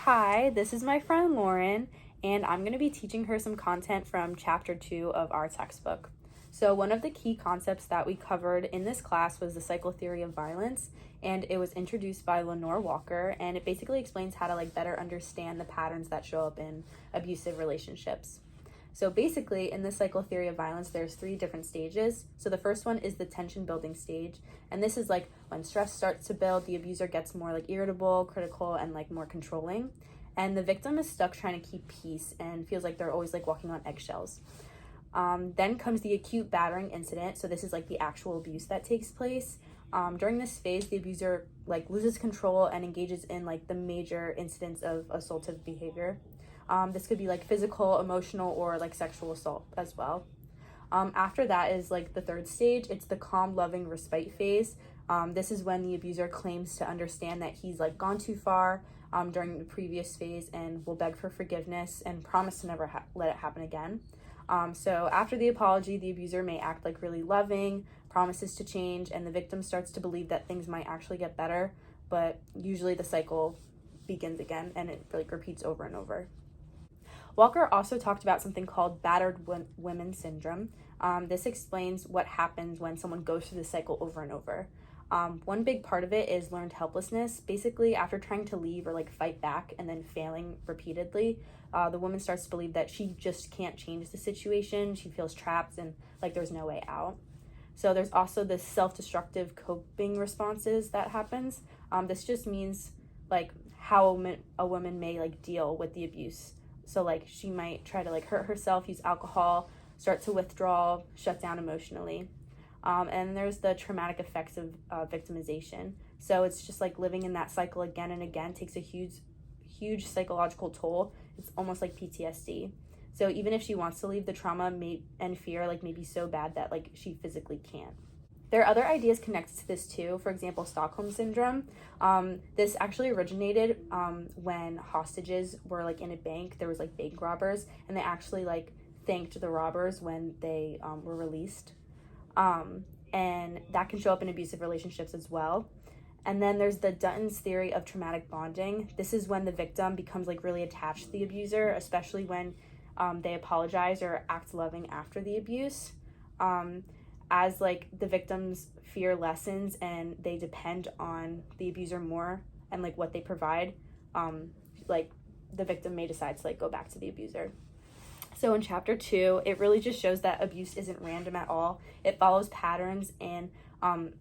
Hi, this is my friend Lauren, and I'm going to be teaching her some content from chapter 2 of our textbook. So, one of the key concepts that we covered in this class was the psychotheory of violence, and it was introduced by Lenore Walker, and it basically explains how to better understand the patterns that show up in abusive relationships. So basically, in the psychotheory of violence, there's 3 different stages. So the first one is the tension building stage. And this is when stress starts to build, the abuser gets more irritable, critical, and more controlling. And the victim is stuck trying to keep peace and feels like they're always walking on eggshells. Then comes the acute battering incident. So this is the actual abuse that takes place. During this phase, the abuser loses control and engages in the major incidents of assaultive behavior. This could be physical, emotional, or sexual assault as well. After that is the third stage. It's the calm, loving respite phase. This is when the abuser claims to understand that he's gone too far during the previous phase and will beg for forgiveness and promise to never let it happen again. So after the apology, the abuser may act really loving, promises to change, and the victim starts to believe that things might actually get better, but usually the cycle begins again and it repeats over and over. Walker also talked about something called battered women syndrome. This explains what happens when someone goes through the cycle over and over. One big part of it is learned helplessness. Basically, after trying to leave or fight back and then failing repeatedly, the woman starts to believe that she just can't change the situation. She feels trapped and there's no way out. So there's also this self-destructive coping responses that happens. This just means how a woman may deal with the abuse. So she might try to hurt herself, use alcohol, start to withdraw, shut down emotionally. And there's the traumatic effects of victimization. So it's just living in that cycle again and again takes a huge psychological toll. It's almost like PTSD. So even if she wants to leave, the trauma and fear may be so bad that she physically can't. There are other ideas connected to this too. For example, Stockholm Syndrome. This actually originated when hostages were in a bank. There was bank robbers, and they actually thanked the robbers when they were released. And that can show up in abusive relationships as well. And then there's the Dutton's theory of traumatic bonding. This is when the victim becomes really attached to the abuser, especially when they apologize or act loving after the abuse. As the victim's fear lessens and they depend on the abuser more and what they provide, the victim may decide to go back to the abuser. So in chapter 2, it really just shows that abuse isn't random at all. It follows patterns, and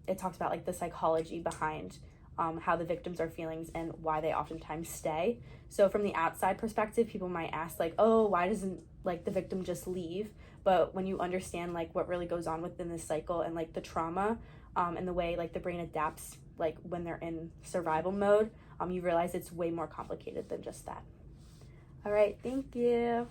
it talks about the psychology behind how the victims are feeling and why they oftentimes stay. So from the outside perspective, people might ask oh, why doesn't the victim just leave? But when you understand what really goes on within this cycle and the trauma and the way the brain adapts when they're in survival mode, you realize it's way more complicated than just that. All right, thank you.